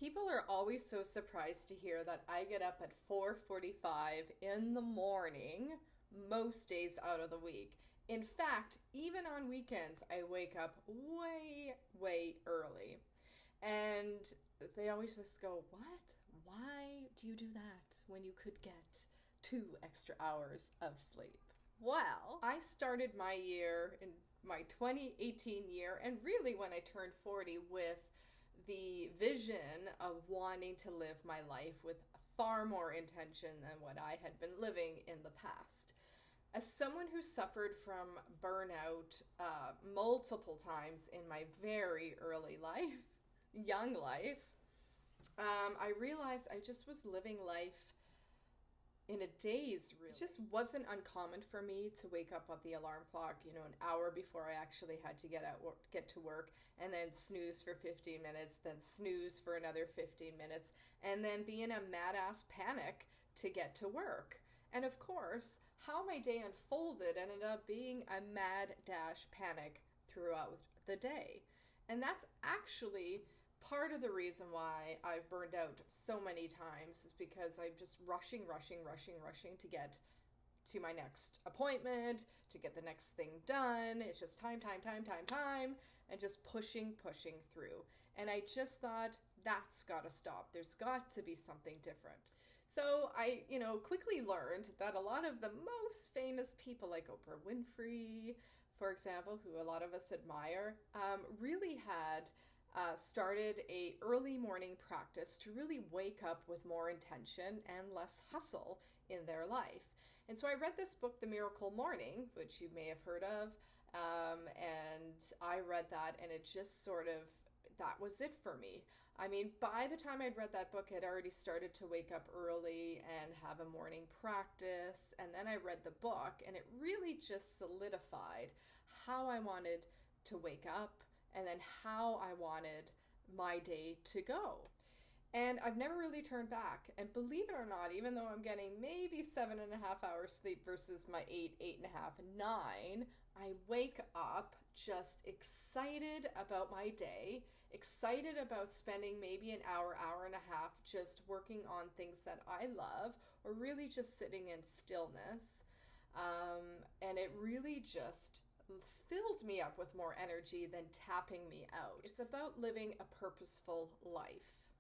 People are always so surprised to hear that I get up at 4:45 in the morning most days out of the week. In fact, even on weekends, I wake up way, way early. And they always just go, "What? Why do you do that when you could get 2 extra hours of sleep?" Well, I started my year in my 2018 year, and really when I turned 40, with the vision of wanting to live my life with far more intention than what I had been living in the past. As someone who suffered from burnout multiple times in my very early life, young life, I realized I just was living life in a daze, really. It just wasn't uncommon for me to wake up at the alarm clock, an hour before I actually had to get to work, and then snooze for 15 minutes, then snooze for another 15 minutes, and then be in a mad-ass panic to get to work. And of course, how my day unfolded ended up being a mad dash panic throughout the day. And that's actually part of the reason why I've burned out so many times, is because I'm just rushing to get to my next appointment, to get the next thing done. It's just time, and just pushing through. And I just thought, that's got to stop. There's got to be something different. So I, quickly learned that a lot of the most famous people, like Oprah Winfrey, for example, who a lot of us admire, really had started a early morning practice to really wake up with more intention and less hustle in their life. And so I read this book, The Miracle Morning, which you may have heard of, and I read that, and it just sort of, that was it for me. I mean, by the time I'd read that book, I'd already started to wake up early and have a morning practice, and then I read the book, and it really just solidified how I wanted to wake up, and then how I wanted my day to go. And I've never really turned back. And believe it or not, even though I'm getting maybe 7.5 hours sleep versus my 8.5, 9, I wake up just excited about my day, excited about spending maybe an hour, hour and a half just working on things that I love, or really just sitting in stillness. And it really just filled me up with more energy than tapping me out. It's about living a purposeful life,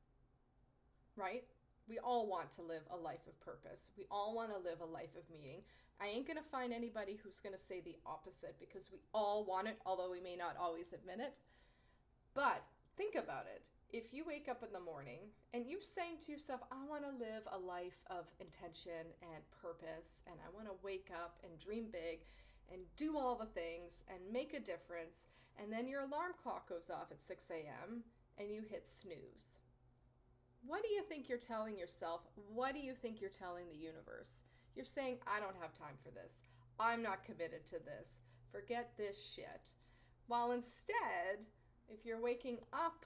right? We all want to live a life of purpose. We all want to live a life of meaning. I ain't going to find anybody who's going to say the opposite, because we all want it, although we may not always admit it. But think about it. If you wake up in the morning and you're saying to yourself, I want to live a life of intention and purpose, and I want to wake up and dream big and do all the things and make a difference, and then your alarm clock goes off at 6 a.m. and you hit snooze. What do you think you're telling yourself? What do you think you're telling the universe? You're saying, I don't have time for this. I'm not committed to this. Forget this shit. While instead, if you're waking up,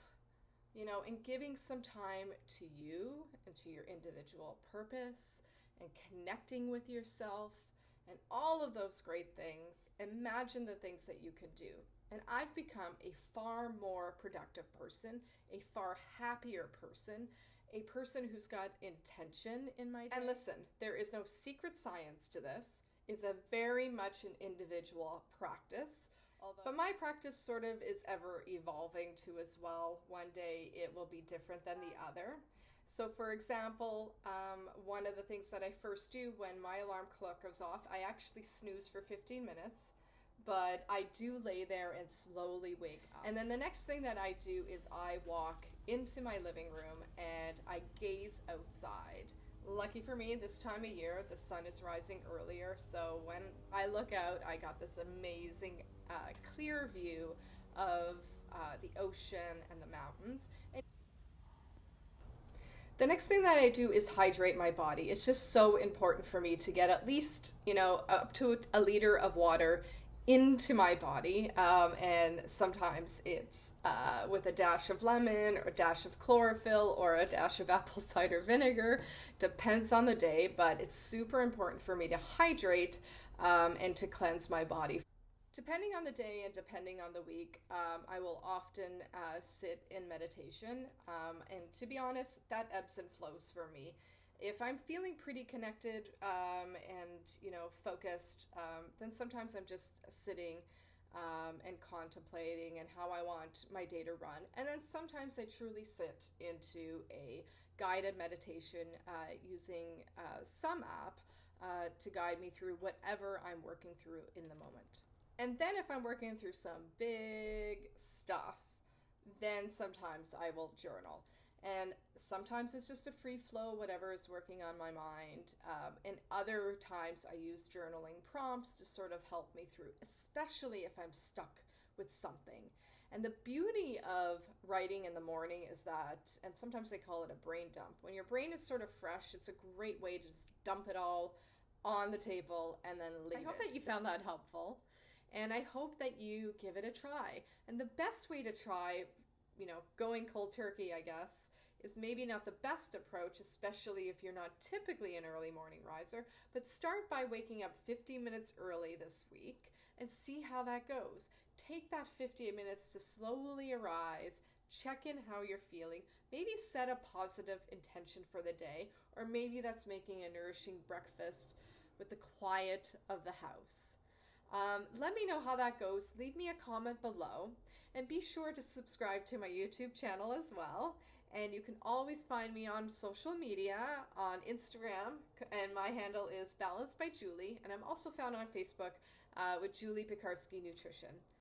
and giving some time to you and to your individual purpose and connecting with yourself and all of those great things, imagine the things that you can do. And I've become a far more productive person, a far happier person, a person who's got intention in my day. And listen, there is no secret science to this. It's a very much an individual practice. But my practice sort of is ever evolving too as well. One day it will be different than the other. So for example, one of the things that I first do when my alarm clock goes off, I actually snooze for 15 minutes. But I do lay there and slowly wake up. And then the next thing that I do is I walk into my living room and I gaze outside. Lucky for me, this time of year, the sun is rising earlier. So when I look out, I got this amazing clear view of the ocean and the mountains. And the next thing that I do is hydrate my body. It's just so important for me to get at least, up to a liter of water into my body, and sometimes it's with a dash of lemon or a dash of chlorophyll or a dash of apple cider vinegar. Depends on the day, but it's super important for me to hydrate and to cleanse my body. Depending on the day and depending on the week, I will often sit in meditation. And to be honest, that ebbs and flows for me. If I'm feeling pretty connected and, focused, then sometimes I'm just sitting and contemplating and how I want my day to run. And then sometimes I truly sit into a guided meditation using some app to guide me through whatever I'm working through in the moment. And then if I'm working through some big stuff, then sometimes I will journal. And sometimes it's just a free flow, whatever is working on my mind. And other times I use journaling prompts to sort of help me through, especially if I'm stuck with something. And the beauty of writing in the morning is that, and sometimes they call it a brain dump, when your brain is sort of fresh, it's a great way to just dump it all on the table and then leave it. I hope that you found that helpful. And I hope that you give it a try. And the best way to try, going cold turkey, I guess, is maybe not the best approach, especially if you're not typically an early morning riser, but start by waking up 50 minutes early this week and see how that goes. Take that 50 minutes to slowly arise, check in how you're feeling, maybe set a positive intention for the day, or maybe that's making a nourishing breakfast with the quiet of the house. Let me know how that goes. Leave me a comment below and be sure to subscribe to my YouTube channel as well. And you can always find me on social media on Instagram, and my handle is Balance by Julie, and I'm also found on Facebook with Julie Pekarsky Nutrition.